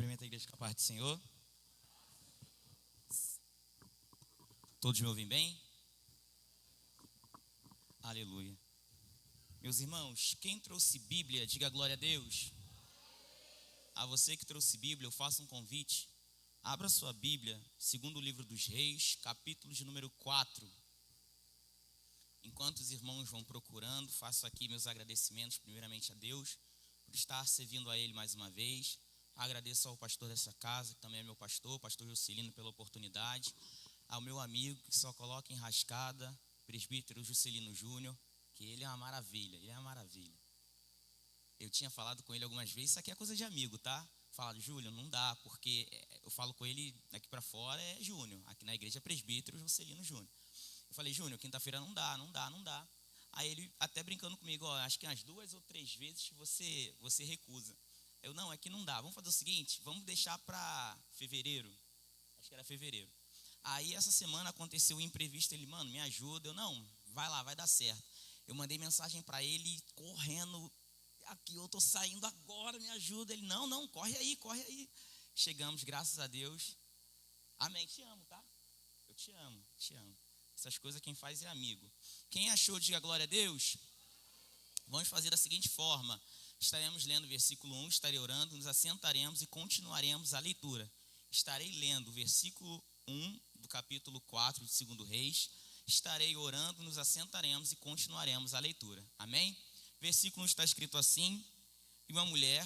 Cumprimento a igreja com a paz do Senhor. Todos me ouvem bem? Aleluia. Meus irmãos, quem trouxe Bíblia, diga glória a Deus. A você que trouxe Bíblia, eu faço um convite. Abra sua Bíblia, segundo o livro dos Reis, capítulo de número 4. Enquanto os irmãos vão procurando, faço aqui meus agradecimentos primeiramente a Deus, por estar servindo a Ele mais uma vez. Agradeço ao pastor dessa casa, que também é meu pastor, o pastor Juscelino, pela oportunidade. Ao meu amigo, que só coloca enrascada, presbítero Juscelino Júnior, que ele é uma maravilha, Eu tinha falado com ele algumas vezes, isso aqui é coisa de amigo, tá? Falo, Júlio, não dá, porque eu falo com ele daqui para fora é Júnior, aqui na igreja é presbítero Juscelino Júnior. Eu falei, Júnior, quinta-feira não dá. Aí ele até brincando comigo, acho que umas 2 ou 3 vezes você recusa. Eu, não, é que não dá, vamos fazer o seguinte, vamos deixar para fevereiro, acho que era fevereiro. Aí essa semana aconteceu um imprevisto, ele, mano, me ajuda, eu, não, vai lá, vai dar certo. Eu mandei mensagem para ele, correndo, aqui eu tô saindo agora, me ajuda. Ele, não, corre aí. Chegamos, graças a Deus. Amém, te amo, tá? Eu te amo. Essas coisas quem faz é amigo. Quem achou, diga glória a Deus. Vamos fazer da seguinte forma. Estaremos lendo o versículo 1, estarei orando, nos assentaremos e continuaremos a leitura. Estarei lendo o versículo 1 do capítulo 4 de 2 Reis. Estarei orando, nos assentaremos e continuaremos a leitura. Amém? Versículo 1 está escrito assim: E uma mulher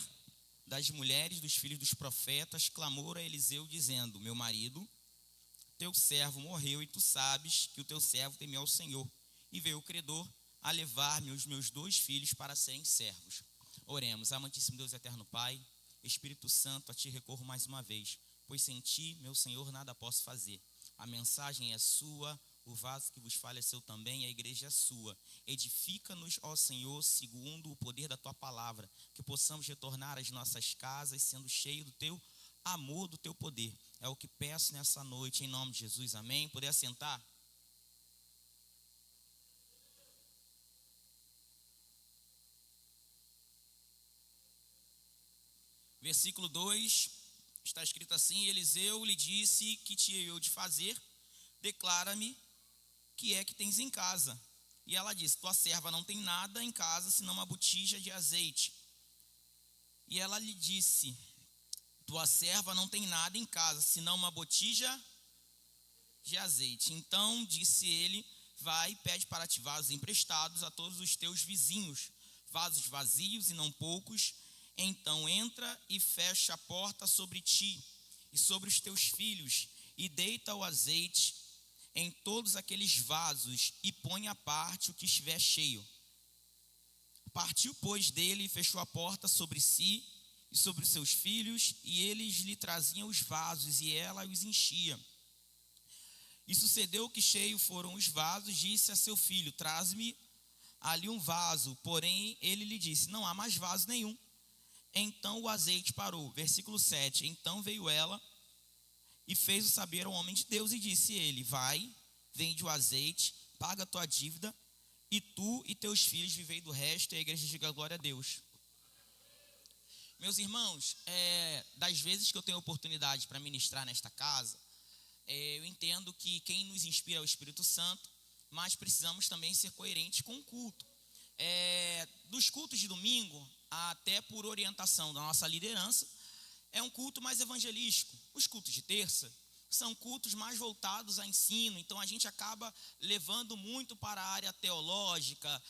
das mulheres dos filhos dos profetas clamou a Eliseu dizendo: Meu marido, teu servo morreu, e tu sabes que o teu servo temeu ao Senhor, e veio o credor a levar-me os meus 2 filhos para serem servos. Oremos. Amantíssimo Deus eterno Pai, Espírito Santo, a ti recorro mais uma vez, pois sem ti, meu Senhor, nada posso fazer. A mensagem é sua, o vaso que vos fala é seu também, a igreja é sua. Edifica-nos, ó Senhor, segundo o poder da tua palavra, que possamos retornar às nossas casas sendo cheios do teu amor, do teu poder. É o que peço nessa noite, em nome de Jesus, amém? Poder assentar? Versículo 2, está escrito assim: Eliseu lhe disse, que te hei eu de fazer? Declara-me, que é que tens em casa? E ela disse, tua serva não tem nada em casa, senão uma botija de azeite. E ela lhe disse, tua serva não tem nada em casa, senão uma botija de azeite. Então disse ele, vai e pede para ti vasos emprestados a todos os teus vizinhos, vasos vazios e não poucos. Então entra e fecha a porta sobre ti e sobre os teus filhos, e deita o azeite em todos aqueles vasos, e põe à parte o que estiver cheio. Partiu, pois, dele e fechou a porta sobre si e sobre os seus filhos, e eles lhe traziam os vasos, e ela os enchia. E sucedeu que cheio foram os vasos, disse a seu filho, traz-me ali um vaso. Porém, ele lhe disse, não há mais vaso nenhum. Então o azeite parou. Versículo 7, então veio ela e fez-o saber ao homem de Deus, e disse ele, vai, vende o azeite, paga a tua dívida, e tu e teus filhos vivei do resto. E a igreja diga glória a Deus. Meus irmãos, das vezes que eu tenho oportunidade para ministrar nesta casa, eu entendo que quem nos inspira é o Espírito Santo, mas precisamos também ser coerentes com o culto. Dos cultos de domingo, até por orientação da nossa liderança, é um culto mais evangelístico. Os cultos de terça são cultos mais voltados a ensino, então a gente acaba levando muito para a área teológica,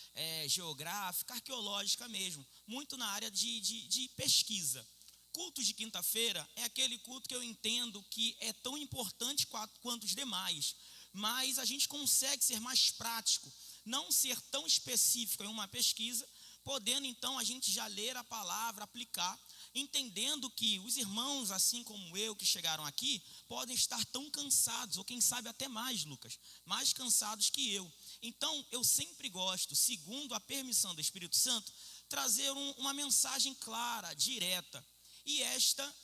geográfica, arqueológica mesmo, muito na área de pesquisa. Cultos de quinta-feira é aquele culto que eu entendo que é tão importante quanto os demais, mas a gente consegue ser mais prático, não ser tão específico em uma pesquisa, podendo então a gente já ler a palavra, aplicar, entendendo que os irmãos, assim como eu, que chegaram aqui, podem estar tão cansados, ou quem sabe até mais, Lucas, mais cansados que eu. Então, eu sempre gosto, segundo a permissão do Espírito Santo, trazer uma mensagem clara, direta. E esta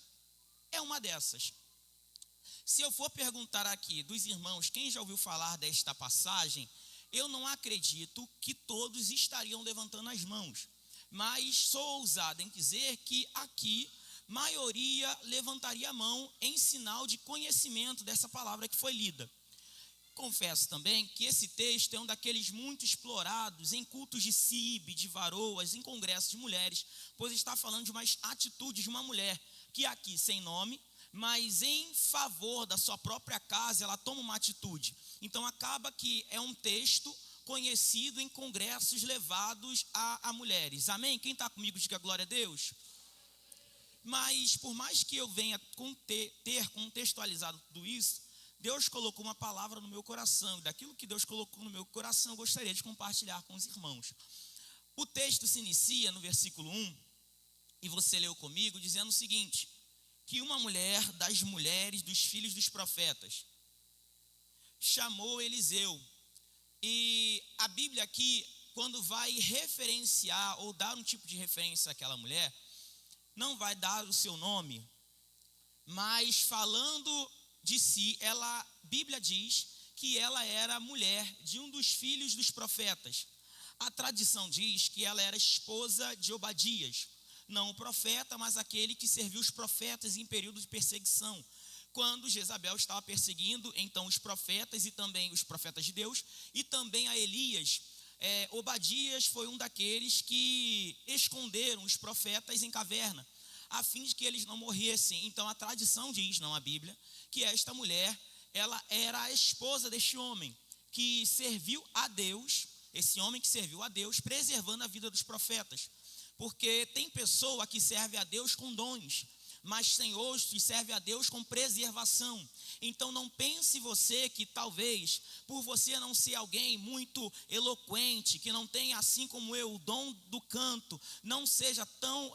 é uma dessas. Se eu for perguntar aqui dos irmãos, quem já ouviu falar desta passagem, eu não acredito que todos estariam levantando as mãos. Mas sou ousado em dizer que aqui maioria levantaria a mão em sinal de conhecimento dessa palavra que foi lida. Confesso também que esse texto é um daqueles muito explorados em cultos de CIB, de varoas, em congressos de mulheres, pois está falando de umas atitudes de uma mulher que aqui, sem nome, mas em favor da sua própria casa, ela toma uma atitude. Então acaba que é um texto conhecido em congressos levados a mulheres. Amém? Quem está comigo, diga glória a Deus. Mas por mais que eu venha ter contextualizado tudo isso, Deus colocou uma palavra no meu coração, e daquilo que Deus colocou no meu coração, eu gostaria de compartilhar com os irmãos. O texto se inicia no versículo 1, e você leu comigo, dizendo o seguinte: que uma mulher das mulheres dos filhos dos profetas chamou Eliseu. E a Bíblia aqui, quando vai referenciar ou dar um tipo de referência àquela mulher, não vai dar o seu nome, mas falando de si, a Bíblia diz que ela era mulher de um dos filhos dos profetas. A tradição diz que ela era esposa de Obadias, não o profeta, mas aquele que serviu os profetas em período de perseguição. Quando Jezabel estava perseguindo, então, os profetas e também os profetas de Deus, e também a Elias, Obadias foi um daqueles que esconderam os profetas em caverna, a fim de que eles não morressem. Então a tradição diz, não a Bíblia, que esta mulher, ela era a esposa deste homem, que serviu a Deus, esse homem que serviu a Deus, preservando a vida dos profetas. Porque tem pessoa que serve a Deus com dons, mas tem outros que serve a Deus com preservação. Então não pense você que talvez, por você não ser alguém muito eloquente, que não tenha, assim como eu, o dom do canto, não seja tão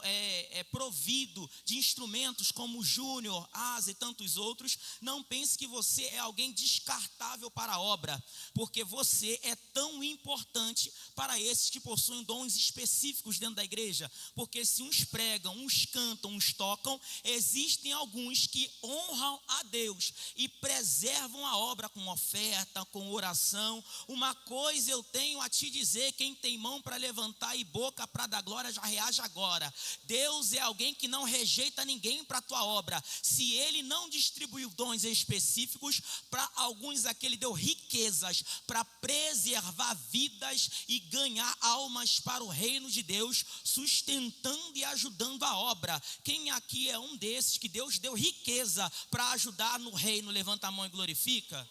provido de instrumentos como Júnior, Asa e tantos outros, não pense que você é alguém descartável para a obra, porque você é tão importante para esses que possuem dons específicos dentro da igreja. Porque se uns pregam, uns cantam, uns tocam, existem alguns que honram a Deus e preservam a obra com oferta, com oração. Uma coisa eu tenho a te dizer: quem tem mão para levantar e boca para dar glória, já reage agora. Deus é alguém que não rejeita ninguém para a tua obra. Se ele não distribuiu dons específicos, para alguns aqui ele deu riquezas para preservar vidas e ganhar almas para o reino de Deus, sustentando e ajudando a obra. Quem aqui é um desses que Deus deu riqueza para ajudar no reino? Levanta a mão e glorifica.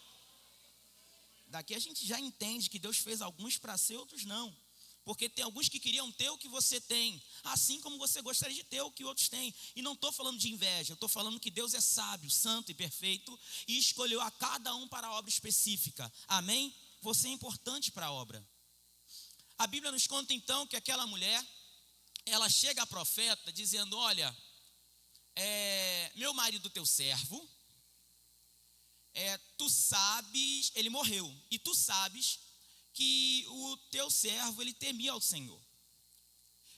Daqui a gente já entende que Deus fez alguns para ser, outros não. Porque tem alguns que queriam ter o que você tem, assim como você gostaria de ter o que outros têm. E não estou falando de inveja, eu estou falando que Deus é sábio, santo e perfeito, e escolheu a cada um para a obra específica. Amém? Você é importante para a obra. A Bíblia nos conta então que aquela mulher, ela chega à profeta dizendo: olha, meu marido, teu servo, tu sabes, ele morreu, e tu sabes que o teu servo, ele temia ao Senhor.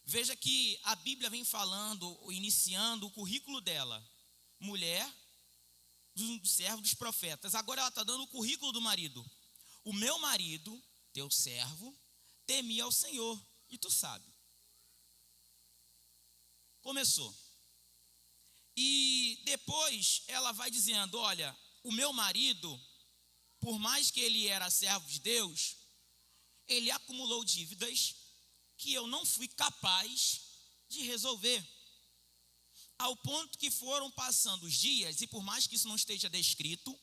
Veja que a Bíblia vem falando, iniciando o currículo dela: mulher do servo dos profetas. Agora ela está dando o currículo do marido: o meu marido, teu servo, temia ao Senhor, e tu sabe. Começou. E depois ela vai dizendo: olha, o meu marido, por mais que ele era servo de Deus, ele acumulou dívidas que eu não fui capaz de resolver. Ao ponto que foram passando os dias, e por mais que isso não esteja descrito,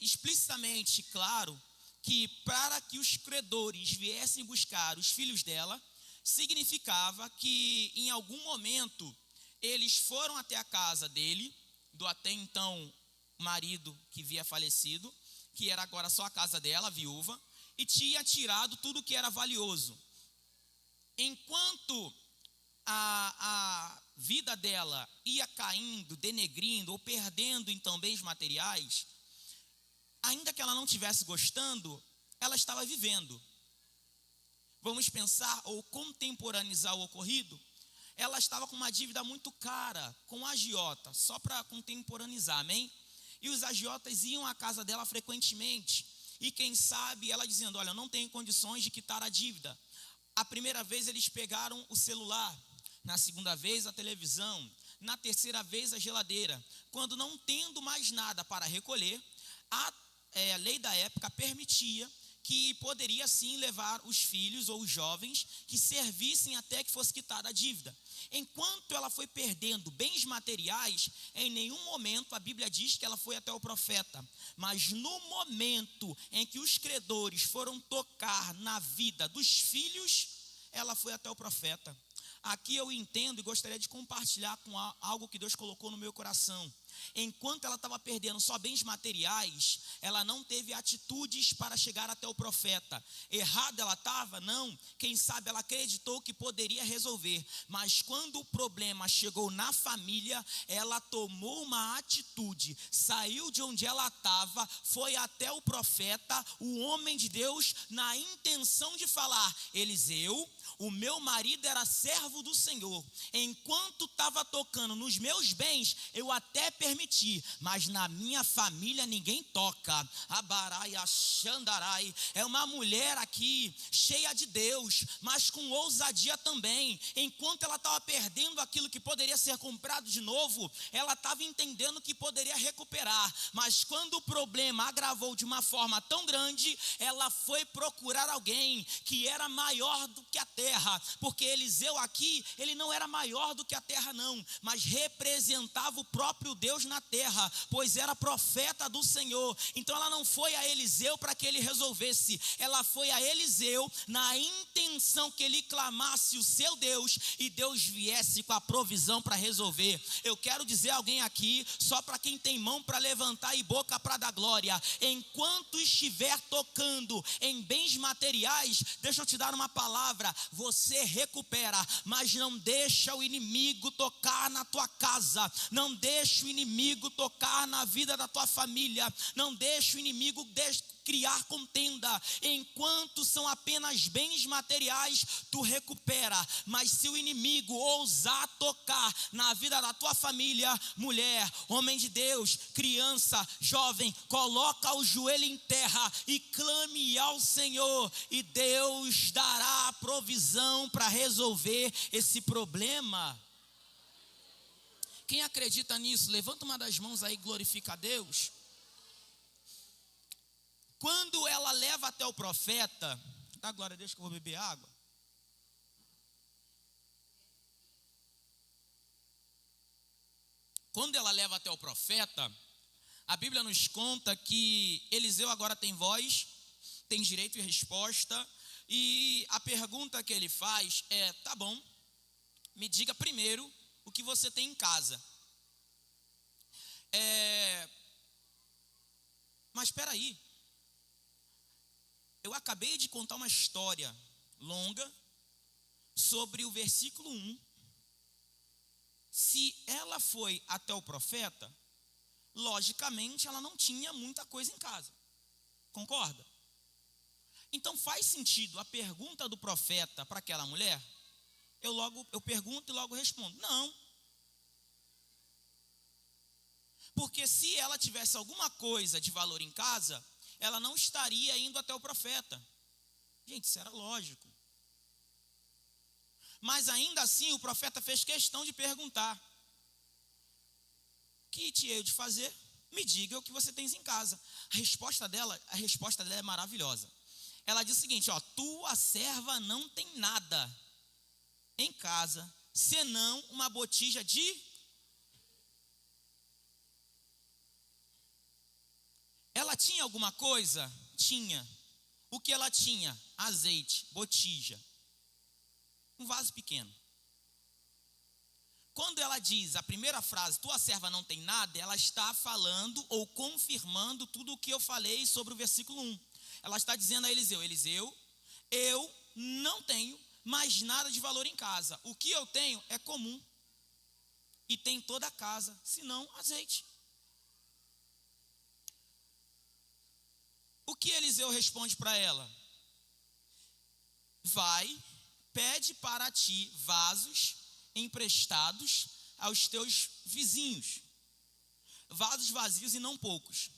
explicitamente claro que para que os credores viessem buscar os filhos dela, significava que em algum momento eles foram até a casa dele, do até então marido que havia falecido, que era agora só a casa dela, a viúva, e tinha tirado tudo que era valioso. Enquanto a vida dela ia caindo, denegrindo ou perdendo então bens materiais, ainda que ela não estivesse gostando, ela estava vivendo. Vamos pensar ou contemporaneizar o ocorrido. Ela estava com uma dívida muito cara com a agiota, só para contemporaneizar, amém? E os agiotas iam à casa dela frequentemente, e quem sabe ela dizendo: olha, eu não tenho condições de quitar a dívida. A primeira vez eles pegaram o celular. na segunda vez a televisão, na terceira vez a geladeira. Quando não tendo mais nada para recolher, a lei da época permitia que poderia sim levar os filhos ou os jovens que servissem até que fosse quitada a dívida. Enquanto ela foi perdendo bens materiais, em nenhum momento a Bíblia diz que ela foi até o profeta. Mas no momento em que os credores foram tocar na vida dos filhos, ela foi até o profeta. Aqui eu entendo e gostaria de compartilhar com algo que Deus colocou no meu coração. Enquanto ela estava perdendo só bens materiais, ela não teve atitudes para chegar até o profeta. Errada ela estava? Não. Quem sabe ela acreditou que poderia resolver. Mas quando o problema chegou na família, ela tomou uma atitude. Saiu de onde ela estava, foi até o profeta, o homem de Deus, na intenção de falar: Eliseu, o meu marido era servo do Senhor. Enquanto estava tocando nos meus bens, eu até permiti, mas na minha família ninguém toca. Abarai, Xandarai. É uma mulher aqui cheia de Deus, mas com ousadia também. Enquanto ela estava perdendo aquilo que poderia ser comprado de novo, ela estava entendendo que poderia recuperar. Mas quando o problema agravou de uma forma tão grande, ela foi procurar alguém que era maior do que a terra. Porque Eliseu aqui, ele não era maior do que a terra não, mas representava o próprio Deus na terra, pois era profeta do Senhor. Então ela não foi a Eliseu para que ele resolvesse, ela foi a Eliseu na intenção que ele clamasse o seu Deus e Deus viesse com a provisão para resolver. Eu quero dizer a alguém aqui, só para quem tem mão para levantar e boca para dar glória: enquanto estiver tocando em bens materiais, deixa eu te dar uma palavra: você recupera, mas não deixa o inimigo tocar na tua casa, não deixa o inimigo tocar na vida da tua família, não deixa o inimigo criar contenda. Enquanto são apenas bens materiais, tu recupera, mas se o inimigo ousar tocar na vida da tua família, mulher, homem de Deus, criança, jovem, coloca o joelho em terra e clame ao Senhor, e Deus dará provisão para resolver esse problema. Quem acredita nisso, levanta uma das mãos aí, glorifica a Deus. Quando ela leva até o profeta, dá glória a Deus que eu vou beber água. Quando ela leva até o profeta, a Bíblia nos conta que Eliseu agora tem voz, tem direito e resposta, e a pergunta que ele faz é: tá bom, me diga primeiro o que você tem em casa. Mas espera aí, eu acabei de contar uma história longa sobre o versículo 1. Se ela foi até o profeta, logicamente ela não tinha muita coisa em casa. Concorda? Então faz sentido a pergunta do profeta para aquela mulher? Eu pergunto e logo respondo: não. Porque se ela tivesse alguma coisa de valor em casa, ela não estaria indo até o profeta. Gente, isso era lógico. Mas ainda assim o profeta fez questão de perguntar: o que te hei de fazer? Me diga o que você tens em casa. A resposta dela é maravilhosa. Ela diz o seguinte: tua serva não tem nada em casa, senão uma botija de... Ela tinha alguma coisa? Tinha. O que ela tinha? Azeite, botija, um vaso pequeno. Quando ela diz a primeira frase, tua serva não tem nada, ela está falando ou confirmando tudo o que eu falei sobre o versículo 1. Ela está dizendo a Eliseu: Eliseu, eu não tenho mais nada de valor em casa. O que eu tenho é comum. E tem toda a casa, senão azeite. O que Eliseu responde para ela? Vai, pede para ti vasos emprestados aos teus vizinhos, vasos vazios e não poucos.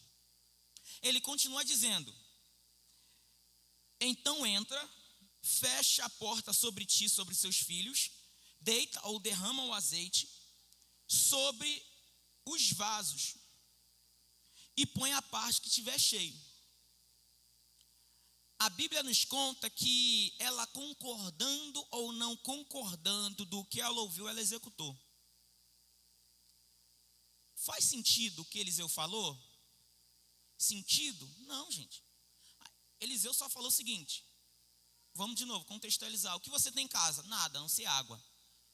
Ele continua dizendo: então entra, fecha a porta sobre ti e sobre seus filhos, deita ou derrama o azeite sobre os vasos e põe a parte que estiver cheio. A Bíblia nos conta que ela, concordando ou não concordando do que ela ouviu, ela executou. Faz sentido o que Eliseu falou? Sentido? Não, gente. Eliseu só falou o seguinte: vamos de novo contextualizar. O que você tem em casa? Nada, a não ser água.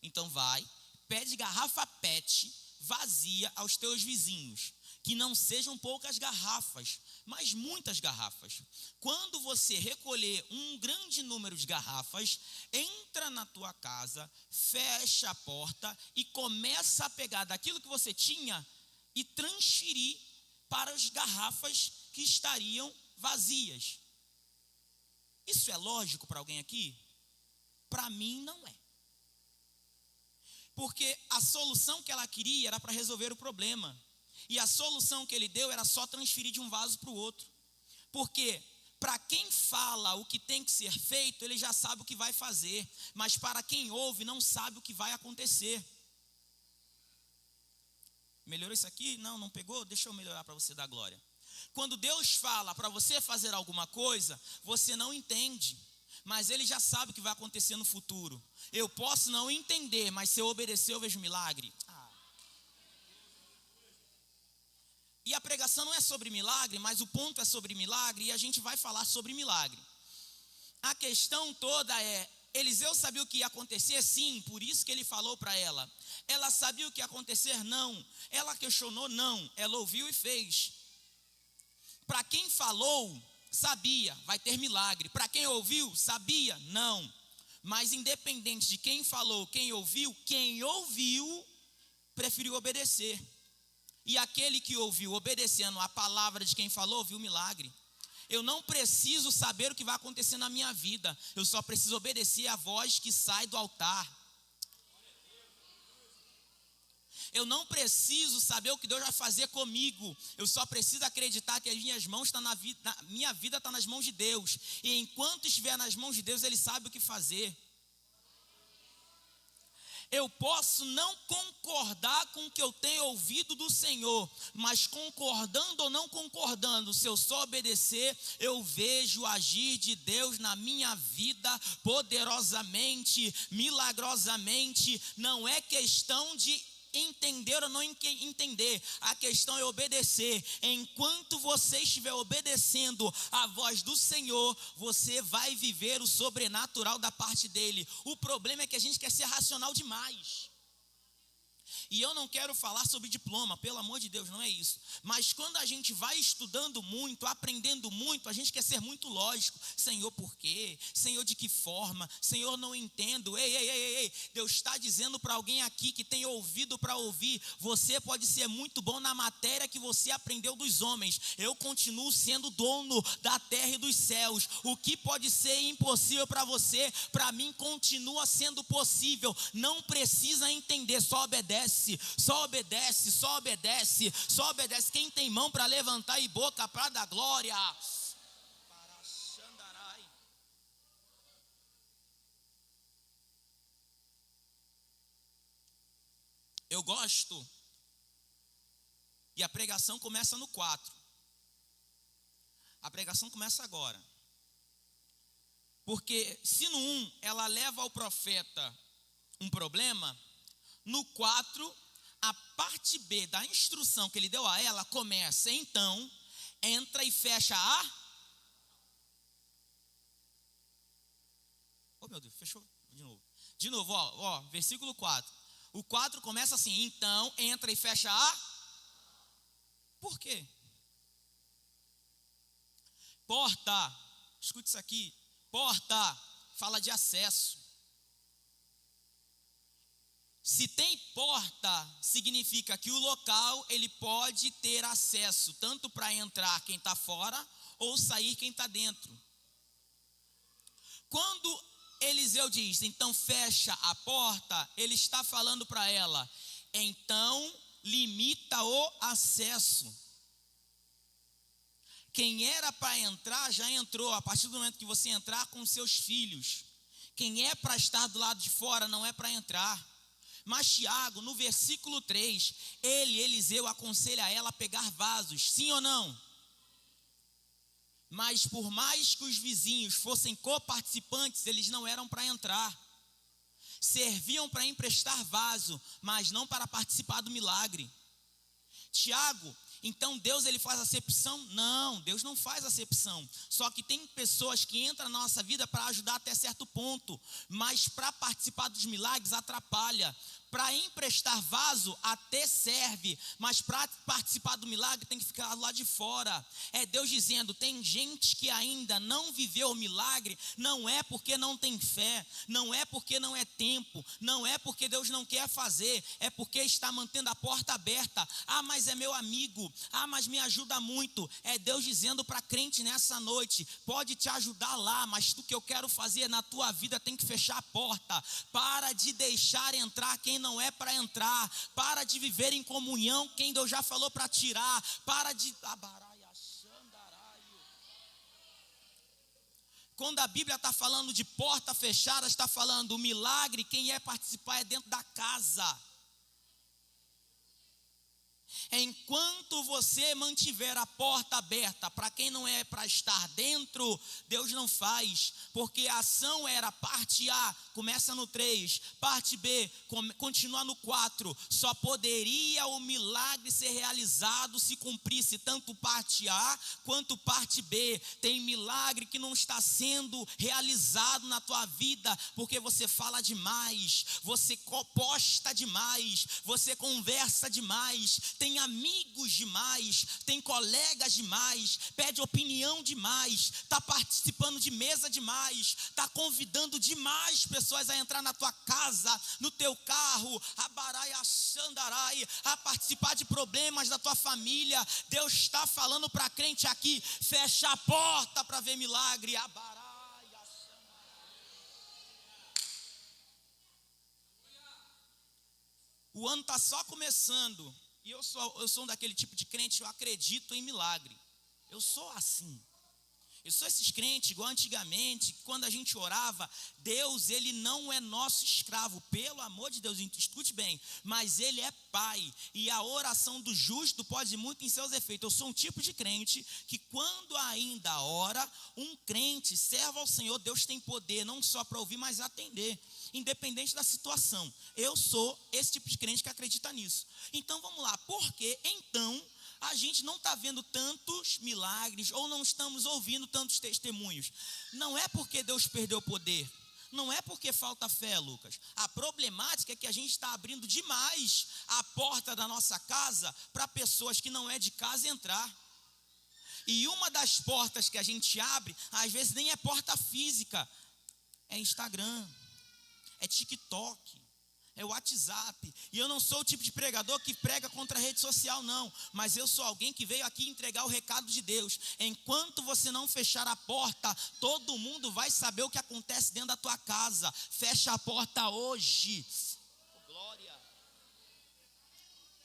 Então vai, pede garrafa PET vazia aos teus vizinhos. Que não sejam poucas garrafas, mas muitas garrafas. Quando você recolher um grande número de garrafas, entra na tua casa, fecha a porta e começa a pegar daquilo que você tinha e transferir para as garrafas que estariam vazias. Isso é lógico para alguém aqui? Para mim não é. Porque a solução que ela queria era para resolver o problema. E a solução que ele deu era só transferir de um vaso para o outro. Porque para quem fala o que tem que ser feito, ele já sabe o que vai fazer. Mas para quem ouve, não sabe o que vai acontecer. Melhorou isso aqui? Não, não pegou? Deixa eu melhorar para você dar glória. Quando Deus fala para você fazer alguma coisa, você não entende. Mas Ele já sabe o que vai acontecer no futuro. Eu posso não entender, mas se eu obedecer, eu vejo milagre. E a pregação não é sobre milagre, mas o ponto é sobre milagre e a gente vai falar sobre milagre. A questão toda é, Eliseu sabia o que ia acontecer? Sim, por isso que ele falou para ela. Ela sabia o que ia acontecer? Não. Ela questionou? Não. Ela ouviu e fez. Para quem falou, sabia, vai ter milagre. Para quem ouviu, sabia? Não. Mas independente de quem falou, quem ouviu, preferiu obedecer. E aquele que ouviu, obedecendo a palavra de quem falou, viu o milagre. Eu não preciso saber o que vai acontecer na minha vida. Eu só preciso obedecer a voz que sai do altar. Eu não preciso saber o que Deus vai fazer comigo. Eu só preciso acreditar que as minhas mãos estão minha vida está nas mãos de Deus. E enquanto estiver nas mãos de Deus, Ele sabe o que fazer. Eu posso não concordar com o que eu tenho ouvido do Senhor, mas concordando ou não concordando, se eu só obedecer, eu vejo o agir de Deus na minha vida poderosamente, milagrosamente. Não é questão de entender ou não entender, a questão é obedecer. Enquanto você estiver obedecendo a voz do Senhor, você vai viver o sobrenatural da parte dele. O problema é que a gente quer ser racional demais. E eu não quero falar sobre diploma, pelo amor de Deus, não é isso. Mas quando a gente vai estudando muito, aprendendo muito, a gente quer ser muito lógico. Senhor, por quê? Senhor, de que forma? Senhor, não entendo. Ei. Deus está dizendo para alguém aqui que tem ouvido para ouvir. Você pode ser muito bom na matéria que você aprendeu dos homens. Eu continuo sendo dono da terra e dos céus. O que pode ser impossível para você, para mim continua sendo possível. Não precisa entender, só obedece. Só obedece. Quem tem mão para levantar e boca para dar glória? Eu gosto. E a pregação começa no 4. A pregação começa agora. Porque se no 1 ela leva ao profeta um problema, no 4, a parte B da instrução que ele deu a ela começa. Então, entra e fecha a... Oh, meu Deus, fechou de novo, ó, versículo 4. O 4 começa assim: então, entra e fecha a... Por quê? Porta, escute isso aqui. Porta, fala de acesso. Se tem porta, significa que o local ele pode ter acesso, tanto para entrar quem está fora, ou sair quem está dentro. Quando Eliseu diz, então fecha a porta, ele está falando para ela, então limita o acesso. Quem era para entrar, já entrou, a partir do momento que você entrar com seus filhos. Quem é para estar do lado de fora não é para entrar. Mas Tiago, no versículo 3, Eliseu, aconselha ela a pegar vasos, sim ou não? Mas por mais que os vizinhos fossem coparticipantes, eles não eram para entrar. Serviam para emprestar vaso, mas não para participar do milagre. Tiago, então Deus ele faz acepção? Não, Deus não faz acepção. Só que tem pessoas que entram na nossa vida para ajudar até certo ponto, mas para participar dos milagres atrapalha. Para emprestar vaso até serve, mas para participar do milagre tem que ficar lá de fora. É Deus dizendo, tem gente que ainda não viveu o milagre, não é porque não tem fé, não é porque não é tempo, não é porque Deus não quer fazer, é porque está mantendo a porta aberta. Ah, mas é meu amigo, ah, mas me ajuda muito. É Deus dizendo para crente nessa noite, pode te ajudar lá, mas o que eu quero fazer na tua vida tem que fechar a porta. Para de deixar entrar quem não é para entrar, para de viver em comunhão quem Deus já falou para tirar, para de... Quando a Bíblia está falando de porta fechada, está falando o milagre, quem é participar é dentro da casa. Enquanto você mantiver a porta aberta para quem não é para estar dentro, Deus não faz, porque a ação era parte A, começa no 3, parte B, continua no 4, só poderia o milagre ser realizado se cumprisse tanto parte A quanto parte B. Tem milagre que não está sendo realizado na tua vida, porque você fala demais, você posta demais, você conversa demais, tem amigos demais, tem colegas demais, pede opinião demais, está participando de mesa demais, está convidando demais pessoas a entrar na tua casa, no teu carro, a participar de problemas da tua família. Deus está falando para crente aqui, fecha a porta para ver milagre. O ano está só começando. E eu sou um daquele tipo de crente, eu acredito em milagre. Eu sou assim. Eu sou esses crentes, igual antigamente, quando a gente orava, Deus, ele não é nosso escravo, pelo amor de Deus, escute bem, mas ele é pai, e a oração do justo pode muito em seus efeitos. Eu sou um tipo de crente que quando ainda ora, um crente serve ao Senhor, Deus tem poder não só para ouvir, mas atender, independente da situação. Eu sou esse tipo de crente que acredita nisso. Então vamos lá, por que então a gente não está vendo tantos milagres ou não estamos ouvindo tantos testemunhos? Não é porque Deus perdeu o poder, não é porque falta fé, Lucas. A problemática é que a gente está abrindo demais a porta da nossa casa para pessoas que não é de casa entrar. E uma das portas que a gente abre, às vezes nem é porta física, é Instagram, é TikTok, é o WhatsApp. E eu não sou o tipo de pregador que prega contra a rede social, não. Mas eu sou alguém que veio aqui entregar o recado de Deus. Enquanto você não fechar a porta, todo mundo vai saber o que acontece dentro da tua casa. Fecha a porta hoje. Glória.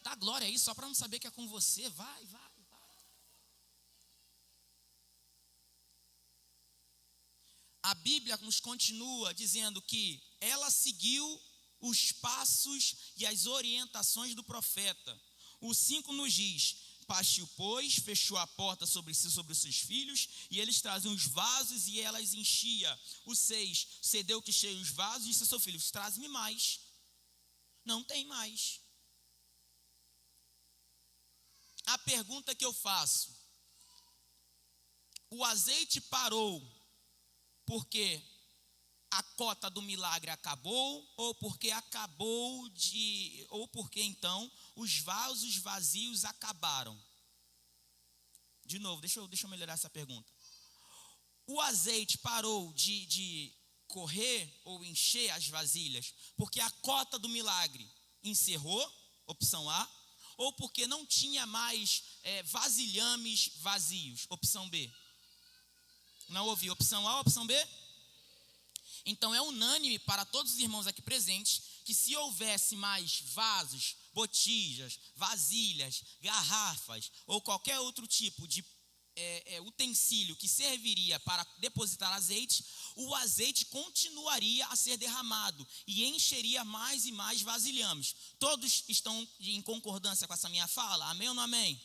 Dá glória aí, só para não saber que é com você. Vai. A Bíblia nos continua dizendo que ela seguiu os passos e as orientações do profeta. O 5 nos diz: partiu, pois, fechou a porta sobre si, sobre os seus filhos, e eles traziam os vasos e elas enchia. O 6, cedeu que cheio os vasos e disse a seu filho: traz-me mais. Não tem mais. A pergunta que eu faço: o azeite parou porque a cota do milagre acabou, ou porque então os vasos vazios acabaram? De novo, deixa eu melhorar essa pergunta. O azeite parou de correr ou encher as vasilhas porque a cota do milagre encerrou, opção A, ou porque não tinha mais vasilhames vazios, opção B? Não ouvi, opção A ou opção B? Então é unânime para todos os irmãos aqui presentes que se houvesse mais vasos, botijas, vasilhas, garrafas ou qualquer outro tipo de utensílio que serviria para depositar azeite, o azeite continuaria a ser derramado e encheria mais e mais vasilhames. Todos estão em concordância com essa minha fala? Amém ou não amém?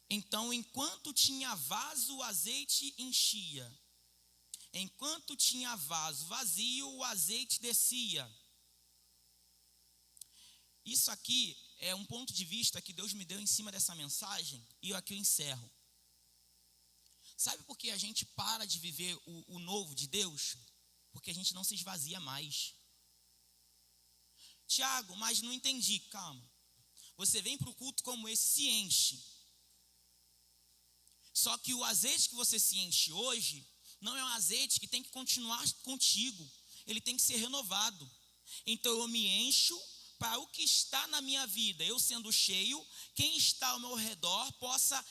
Então, enquanto tinha vaso, o azeite enchia. Enquanto tinha vaso vazio, o azeite descia. Isso aqui é um ponto de vista que Deus me deu em cima dessa mensagem, e aqui eu encerro. Sabe por que a gente para de viver o novo de Deus? Porque a gente não se esvazia mais. Tiago, mas não entendi. Calma. Você vem para o culto como esse, se enche. Só que o azeite que você se enche hoje não é um azeite que tem que continuar contigo. Ele tem que ser renovado. Então eu me encho para o que está na minha vida, eu sendo cheio, quem está ao meu redor possa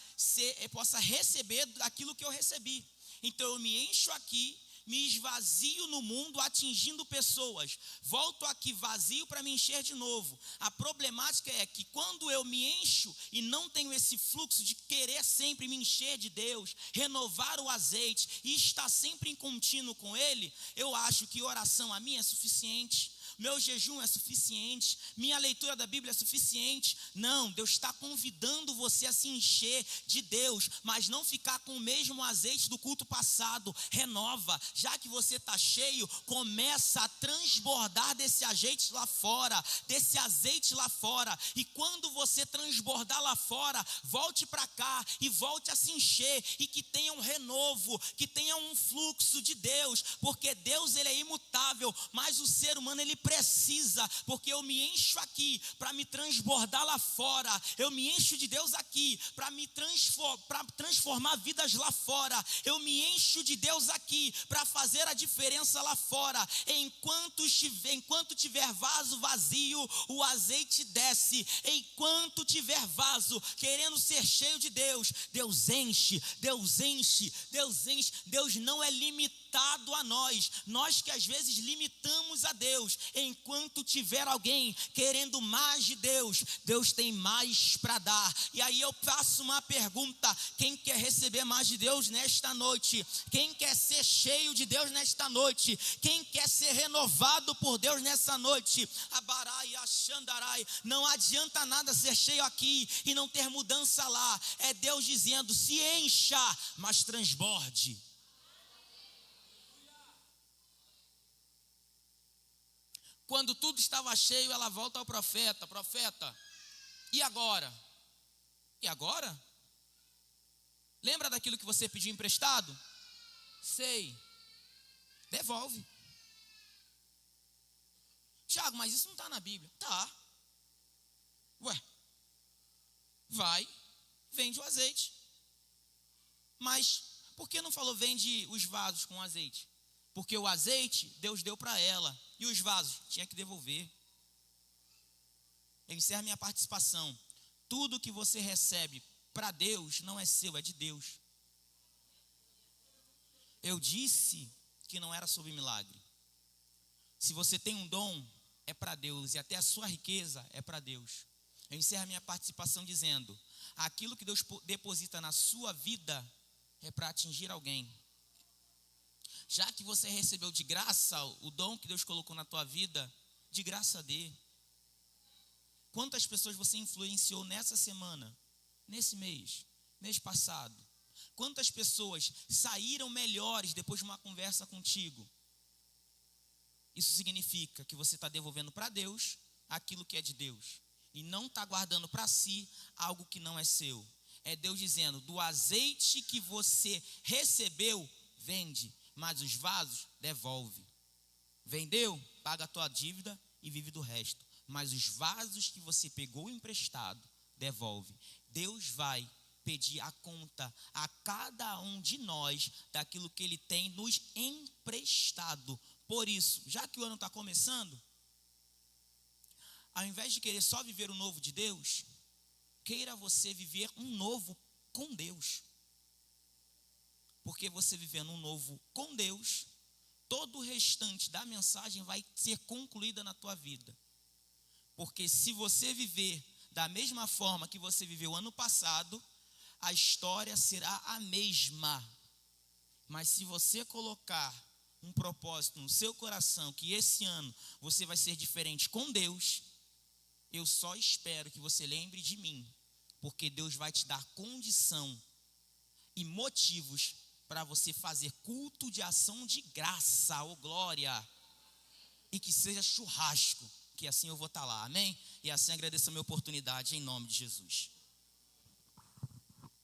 receber aquilo que eu recebi. Então eu me encho aqui, me esvazio no mundo, atingindo pessoas, volto aqui vazio para me encher de novo. A problemática é que quando eu me encho e não tenho esse fluxo de querer sempre me encher de Deus, renovar o azeite e estar sempre em contínuo com Ele, eu acho que oração a mim é suficiente. Meu jejum é suficiente, minha leitura da Bíblia é suficiente. Não, Deus está convidando você a se encher de Deus, mas não ficar com o mesmo azeite do culto passado. Renova, já que você está cheio, começa a transbordar desse azeite lá fora, e quando você transbordar lá fora, volte para cá e volte a se encher, e que tenha um renovo, que tenha um fluxo de Deus, porque Deus ele é imutável, mas o ser humano ele precisa, porque eu me encho aqui para me transbordar lá fora, eu me encho de Deus aqui para me transformar vidas lá fora, eu me encho de Deus aqui para fazer a diferença lá fora. Enquanto tiver vaso vazio, o azeite desce. Enquanto tiver vaso querendo ser cheio de Deus, Deus enche. Deus não é limitado a nós que às vezes limitamos a Deus. Enquanto tiver alguém querendo mais de Deus, Deus tem mais para dar. E aí eu faço uma pergunta: quem quer receber mais de Deus nesta noite? Quem quer ser cheio de Deus nesta noite? Quem quer ser renovado por Deus nessa noite? Abarai, Axandarai. Não adianta nada ser cheio aqui e não ter mudança lá. É Deus dizendo: se encha, mas transborde. Quando tudo estava cheio, ela volta ao profeta: profeta, e agora? E agora? Lembra daquilo que você pediu emprestado? Sei. Devolve. Tiago, mas isso não está na Bíblia. Tá. Ué. Vai, vende o azeite. Mas por que não falou vende os vasos com azeite? Porque o azeite Deus deu para ela, e os vasos tinha que devolver. Eu encerro minha participação. Tudo que você recebe para Deus não é seu, é de Deus. Eu disse que não era sobre milagre. Se você tem um dom, é para Deus, e até a sua riqueza é para Deus. Eu encerro minha participação dizendo: aquilo que Deus deposita na sua vida é para atingir alguém. Já que você recebeu de graça o dom que Deus colocou na tua vida, de graça dê. Quantas pessoas você influenciou nessa semana, nesse mês passado? Quantas pessoas saíram melhores depois de uma conversa contigo? Isso significa que você está devolvendo para Deus aquilo que é de Deus, e não está guardando para si algo que não é seu. É Deus dizendo: do azeite que você recebeu, vende, mas os vasos devolve. Vendeu? Paga a tua dívida e vive do resto. Mas os vasos que você pegou emprestado, devolve. Deus vai pedir a conta a cada um de nós daquilo que Ele tem nos emprestado. Por isso, já que o ano está começando, ao invés de querer só viver o novo de Deus, queira você viver um novo com Deus. Porque você vivendo um novo com Deus, todo o restante da mensagem vai ser concluída na tua vida. Porque se você viver da mesma forma que você viveu ano passado, a história será a mesma. Mas se você colocar um propósito no seu coração, que esse ano você vai ser diferente com Deus, eu só espero que você lembre de mim, porque Deus vai te dar condição e motivos para você fazer culto de ação de graça, ou glória, e que seja churrasco, que assim eu vou estar lá, amém? E assim agradeço a minha oportunidade em nome de Jesus.